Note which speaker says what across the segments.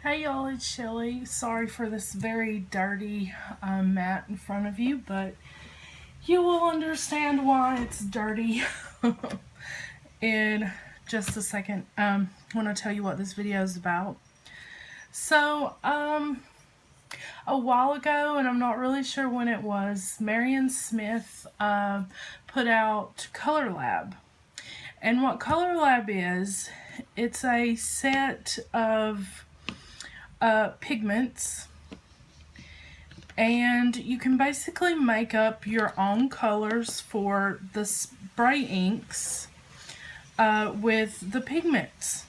Speaker 1: Hey y'all, it's Shelly. Sorry for this very dirty mat in front of you, but you will understand why it's dirty in just a second when I tell you what this video is about. So, a while ago, and I'm not really sure when it was, Marion Smith put out Color Lab. And what Color Lab is, it's a set of pigments, and you can basically make up your own colors for the spray inks with the pigments.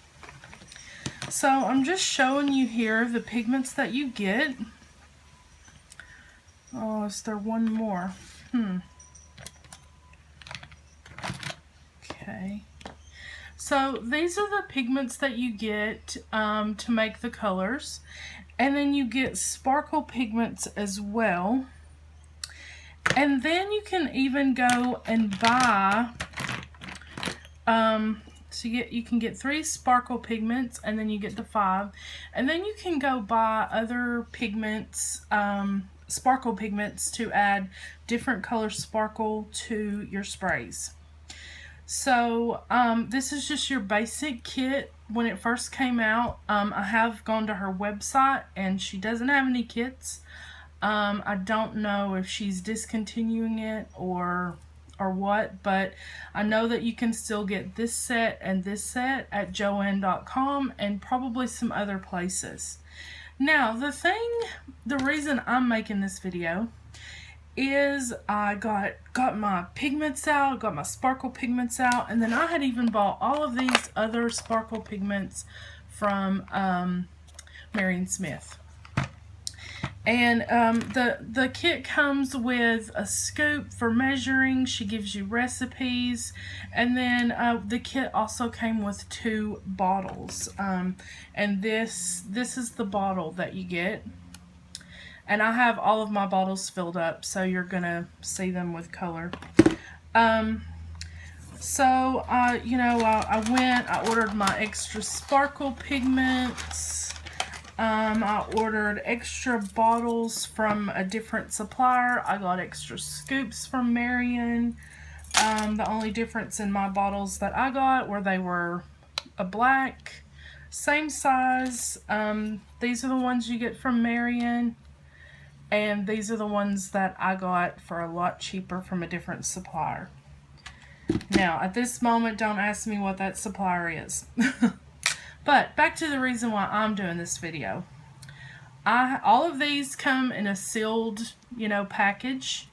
Speaker 1: So I'm just showing you here the pigments that you get. Oh, is there one more? Okay. So these are the pigments that you get to make the colors. And then you get sparkle pigments as well. And then you can even go and buy, you can get 3 sparkle pigments, and then you get the 5. And then you can go buy other pigments, sparkle pigments, to add different color sparkle to your sprays. So this is just your basic kit. When it first came out, I have gone to her website and she doesn't have any kits. I don't know if she's discontinuing it or what, but I know that you can still get this set and this set at joann.com and probably some other places. Now, the reason I'm making this video is I got my pigments out, got my sparkle pigments out, and then I had even bought all of these other sparkle pigments from Marion Smith. And the kit comes with a scoop for measuring. She gives you recipes, and then the kit also came with 2 bottles. And this is the bottle that you get. And I have all of my bottles filled up, so you're going to see them with color. I ordered my extra sparkle pigments. I ordered extra bottles from a different supplier. I got extra scoops from Marion. The only difference in my bottles that I got were they were a black, same size. These are the ones you get from Marion. And these are the ones that I got for a lot cheaper from a different supplier. Now, at this moment, don't ask me what that supplier is. But back to the reason why I'm doing this video. All of these come in a sealed, package.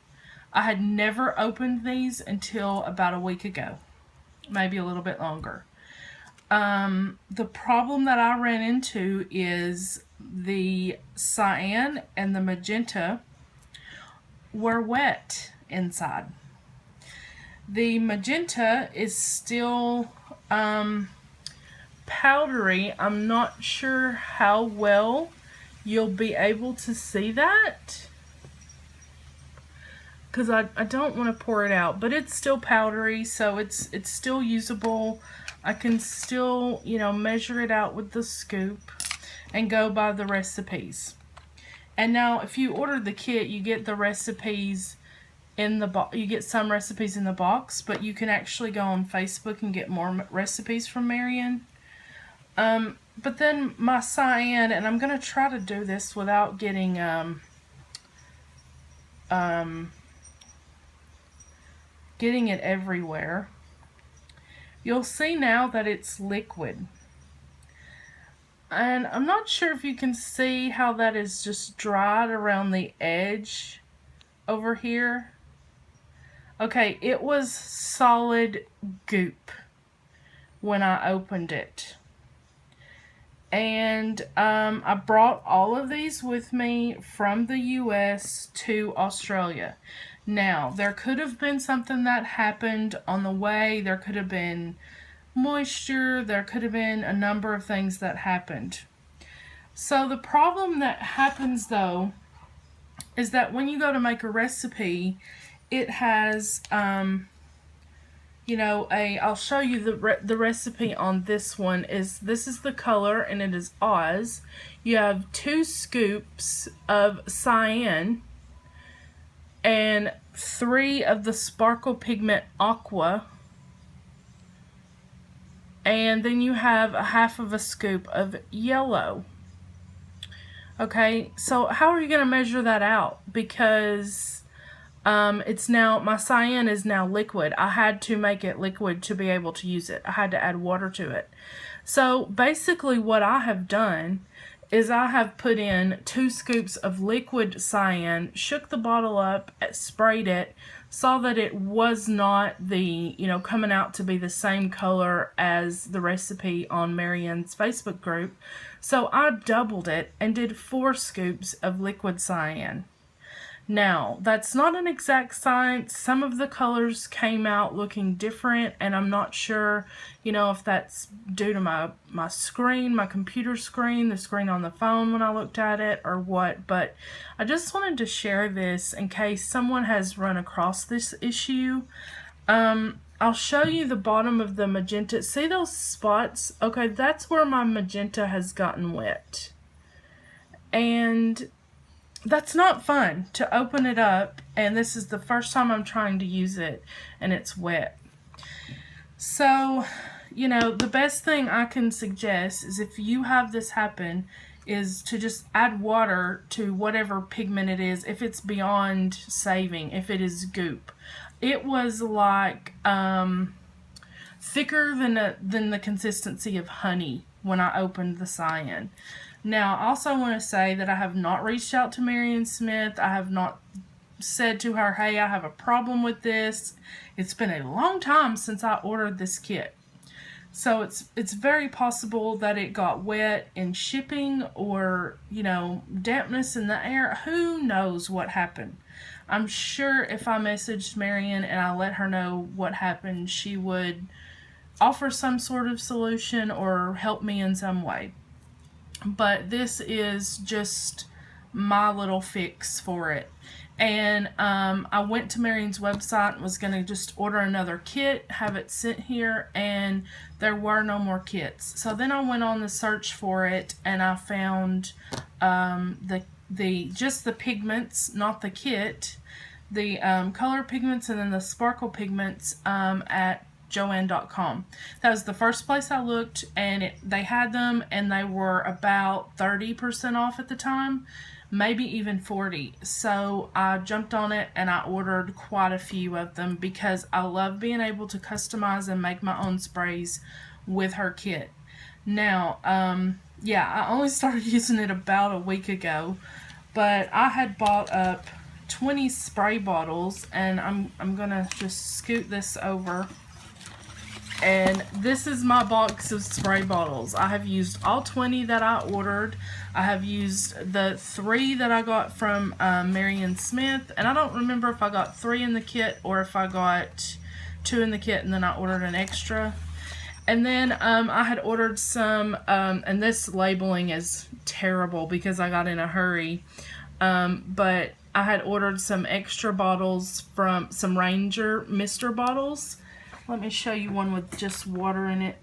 Speaker 1: I had never opened these until about a week ago. Maybe a little bit longer. The problem that I ran into is the cyan and the magenta were wet inside. The magenta is still powdery. I'm not sure how well you'll be able to see that, because I don't want to pour it out, but it's still powdery, so it's still usable. I can still, measure it out with the scoop and go by the recipes. And now, if you order the kit, you get the recipes in the box. You get some recipes in the box, but you can actually go on Facebook and get more recipes from Marion. But then my cyan, and I'm going to try to do this without getting getting it everywhere. You'll see now that it's liquid. And I'm not sure if you can see how that is just dried around the edge over here. Okay, it was solid goop when I opened it. And I brought all of these with me from the US to Australia. Now, there could have been something that happened on the way. There could have been moisture. There could have been a number of things that happened. So the problem that happens, though, is that when you go to make a recipe, it has I'll show you the recipe on this one. This is the color, and it is Oz. You have 2 scoops of cyan and 3 of the sparkle pigment aqua, and then you have a half of a scoop of yellow. Okay, so how are you going to measure that out? Because it's now, my cyan is now liquid. I had to make it liquid to be able to use it. I had to add water to it. So basically what I have done is I have put in 2 scoops of liquid cyan, shook the bottle up, sprayed it, saw that it was not coming out to be the same color as the recipe on Marion's Facebook group. So I doubled it and did 4 scoops of liquid cyan. Now, that's not an exact science. Some of the colors came out looking different, and I'm not sure, if that's due to my screen, my computer screen, the screen on the phone when I looked at it, or what. But I just wanted to share this in case someone has run across this issue. I'll show you the bottom of the magenta. See those spots? Okay, that's where my magenta has gotten wet. And that's not fun to open it up, and this is the first time I'm trying to use it and it's wet. So, the best thing I can suggest is, if you have this happen, is to just add water to whatever pigment it is, if it's beyond saving, if it is goop. It was like thicker than the consistency of honey when I opened the cyan. Now, I also want to say that I have not reached out to Marion Smith. I have not said to her, hey, I have a problem with this. It's been a long time since I ordered this kit. So it's very possible that it got wet in shipping, or, dampness in the air. Who knows what happened? I'm sure if I messaged Marion and I let her know what happened, she would offer some sort of solution or help me in some way. But this is just my little fix for it. And I went to Marion's website and was going to just order another kit, have it sent here, and there were no more kits. So then I went on the search for it, and I found just the pigments, not the kit, the color pigments and then the sparkle pigments at Joann.com. That was the first place I looked, and they had them, and they were about 30% off at the time, maybe even 40. So I jumped on it and I ordered quite a few of them because I love being able to customize and make my own sprays with her kit. Now, I only started using it about a week ago, but I had bought up 20 spray bottles, and I'm gonna just scoot this over. And this is my box of spray bottles. I have used all 20 that I ordered. I have used the 3 that I got from Marion Smith. And I don't remember if I got 3 in the kit or if I got 2 in the kit and then I ordered an extra. And then I had ordered some, and this labeling is terrible because I got in a hurry. But I had ordered some extra bottles from some Ranger Mister bottles. Let me show you one with just water in it.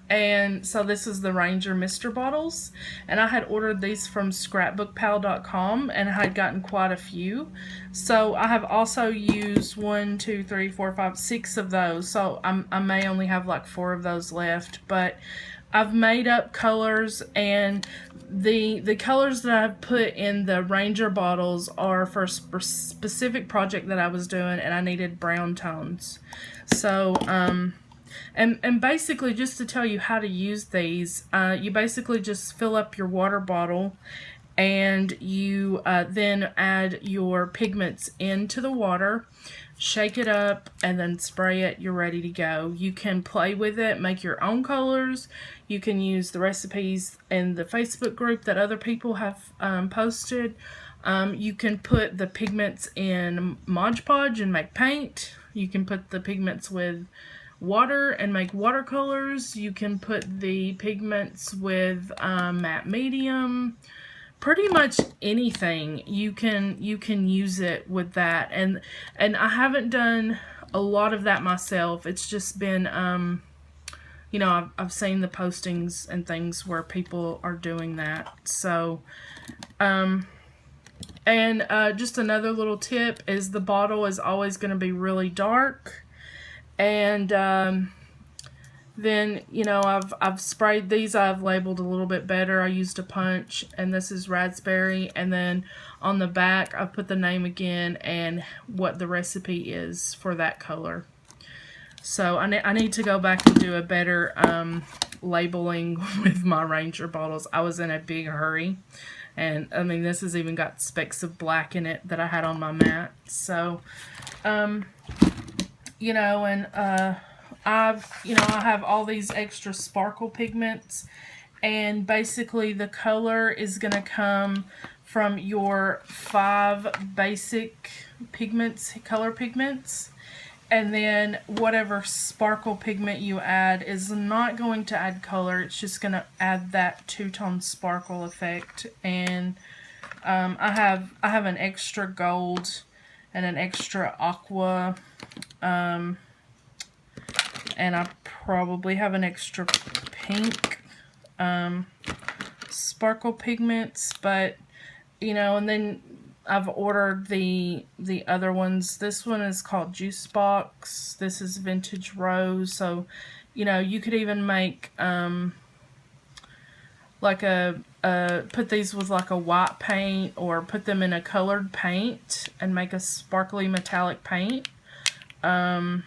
Speaker 1: And so this is the Ranger Mister bottles. And I had ordered these from scrapbookpal.com, and I had gotten quite a few. So I have also used 1, 2, 3, 4, 5, 6 of those. So I may only have like 4 of those left. But I've made up colors, and the colors that I've put in the Ranger bottles are for a specific project that I was doing, and I needed brown tones. So, and basically, just to tell you how to use these, you basically just fill up your water bottle, and you then add your pigments into the water, shake it up, and then spray it. You're ready to go. You can play with it, make your own colors. You can use the recipes in the Facebook group that other people have posted. You can put the pigments in Mod Podge and make paint. You can put the pigments with water and make watercolors. You can put the pigments with matte medium, pretty much anything you can use it with that. And I haven't done a lot of that myself. It's just been you know, I've seen the postings and things where people are doing that. So and just another little tip is the bottle is always going to be really dark. And then, you know, I've sprayed these. I've labeled a little bit better. I used a punch, and this is raspberry. And then on the back, I've put the name again and what the recipe is for that color. So I need to go back and do a better labeling with my Ranger bottles. I was in a big hurry. And, I mean, this has even got specks of black in it that I had on my mat. So, you know, and I have all these extra sparkle pigments. And basically the color is going to come from your 5 basic pigments, color pigments. And then whatever sparkle pigment you add is not going to add color. It's just going to add that two-tone sparkle effect. And I have an extra gold and an extra aqua. And I probably have an extra pink sparkle pigments. But, you know, and then I've ordered the other ones. This one is called Juice Box. This is Vintage Rose. So, you know, you could even make like put these with like a white paint, or put them in a colored paint and make a sparkly metallic paint. Let's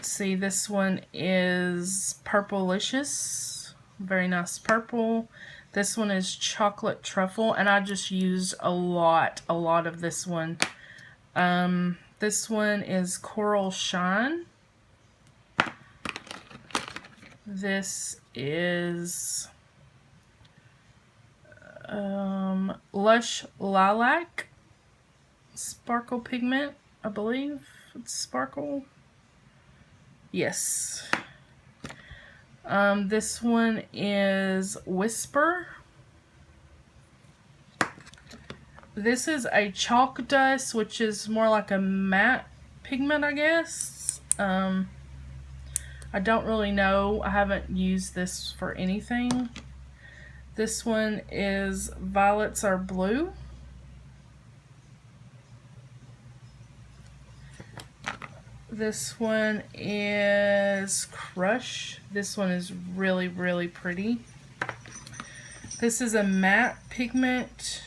Speaker 1: see, this one is Purplicious. Very nice purple. This one is Chocolate Truffle, and I just used a lot of this one. This one is Coral Shine. This is Lush Lilac Sparkle Pigment, I believe it's sparkle. Yes. This one is Whisper. This is a Chalk Dust, which is more like a matte pigment, I guess. I don't really know. I haven't used this for anything. This one is Violets Are Blue. This one is Crush. This one is really, really pretty. This is a matte pigment,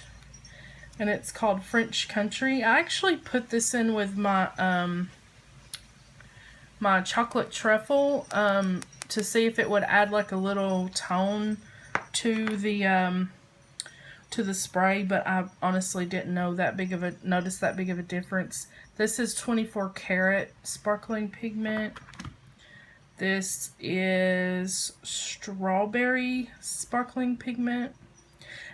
Speaker 1: and it's called French Country. I actually put this in with my my Chocolate Truffle to see if it would add like a little tone to the spray, but I honestly didn't notice that big of a difference. This is 24 karat sparkling pigment. This is Strawberry sparkling pigment.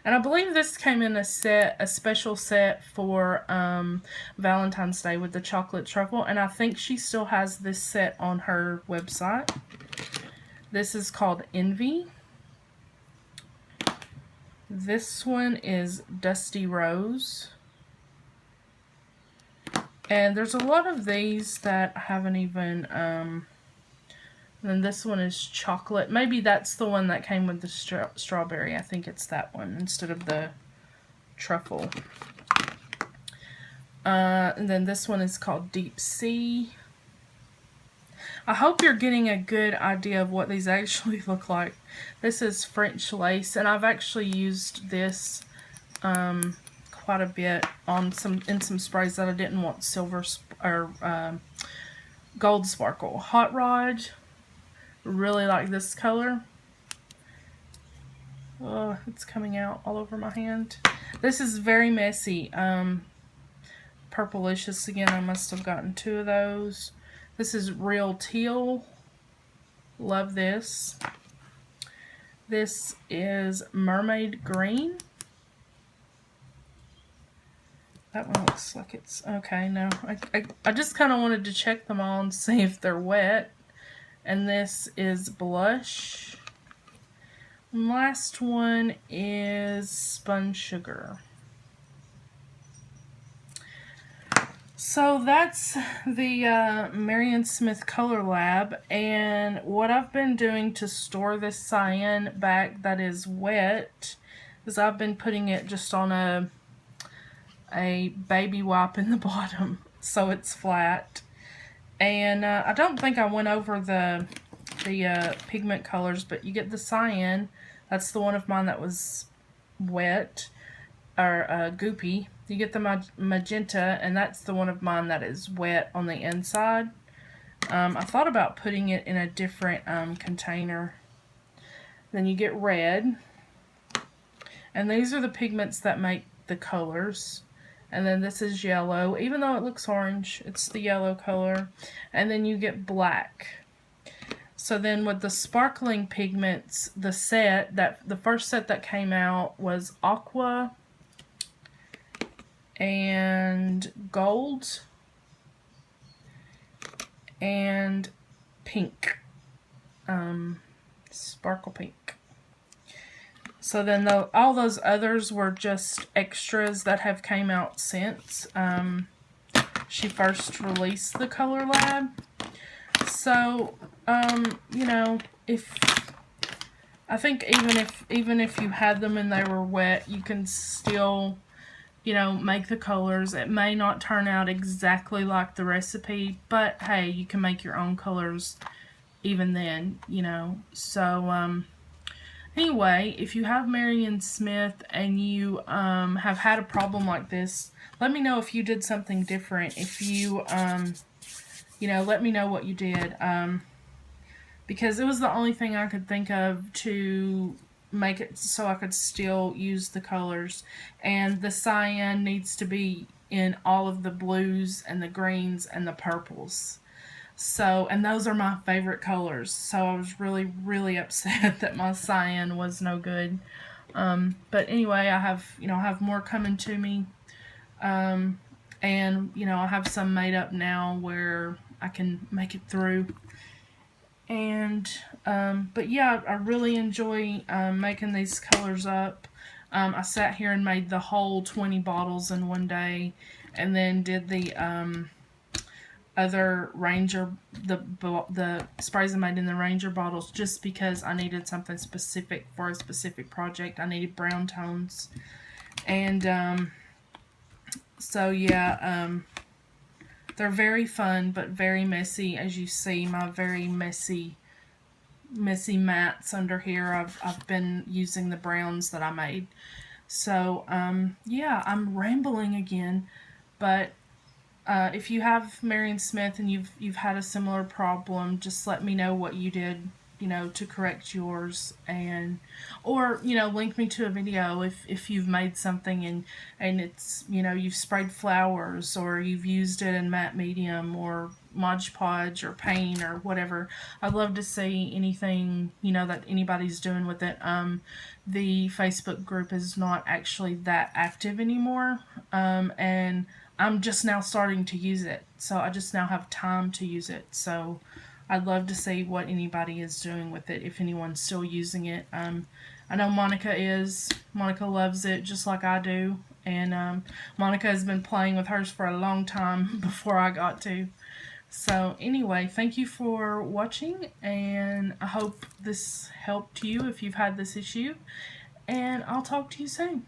Speaker 1: And I believe this came in a special set for Valentine's Day with the Chocolate Truffle. And I think she still has this set on her website. This is called Envy. This one is Dusty Rose. And there's a lot of these that I haven't even, and then this one is Chocolate. Maybe that's the one that came with the strawberry. I think it's that one instead of the truffle. And then this one is called Deep Sea. I hope you're getting a good idea of what these actually look like. This is French Lace, and I've actually used this quite a bit on in some sprays that I didn't want silver or gold sparkle. Hot Rod, really like this color. Oh, it's coming out all over my hand. This is very messy. Purplicious again. I must have gotten 2 of those. This is Real Teal. Love this. This is Mermaid Green. That one looks like it's okay. No, I just kind of wanted to check them all and see if they're wet. And this is Blush. And last one is Spun Sugar. So that's the Marion Smith Color Lab, and what I've been doing to store this cyan back that is wet is I've been putting it just on a baby wipe in the bottom so it's flat. And I don't think I went over the pigment colors, but you get the cyan. That's the one of mine that was wet or goopy. You get the magenta, and that's the one of mine that is wet on the inside. I thought about putting it in a different container. Then you get red, and these are the pigments that make the colors. And then this is yellow. Even though it looks orange, it's the yellow color. And then you get black. So then with the sparkling pigments, the first set that came out was aqua and gold and pink, sparkle pink. So then all those others were just extras that have came out since she first released the Color Lab. So you know, I think even if you had them and they were wet, you can still, you know, make the colors. It may not turn out exactly like the recipe, but hey, you can make your own colors even then, you know. So anyway, if you have Marion Smith and you have had a problem like this, let me know if you did something different. If you you know, let me know what you did, because it was the only thing I could think of to make it so I could still use the colors. And the cyan needs to be in all of the blues and the greens and the purples. So, and those are my favorite colors. So I was really, really upset that my cyan was no good. But anyway, I have more coming to me. And, I have some made up now where I can make it through. And but yeah, I really enjoy making these colors up. I sat here and made the whole 20 bottles in one day, and then did the other Ranger, the sprays I made in the Ranger bottles, just because I needed something specific for a specific project. I needed brown tones. And so yeah, they're very fun, but very messy. As you see, my very messy mats under here. I've been using the browns that I made. So yeah, I'm rambling again, but if you have Marion Smith and you've had a similar problem, just let me know what you did, to correct yours, or link me to a video if you've made something and it's, you've sprayed flowers, or you've used it in matte medium or Mod Podge or paint or whatever. I'd love to see anything that anybody's doing with it. The Facebook group is not actually that active anymore, and I'm just now starting to use it, so I just now have time to use it. So I'd love to see what anybody is doing with it, if anyone's still using it. I know Monica is. Monica loves it just like I do. And Monica has been playing with hers for a long time before I got to. So anyway, thank you for watching, and I hope this helped you if you've had this issue. And I'll talk to you soon.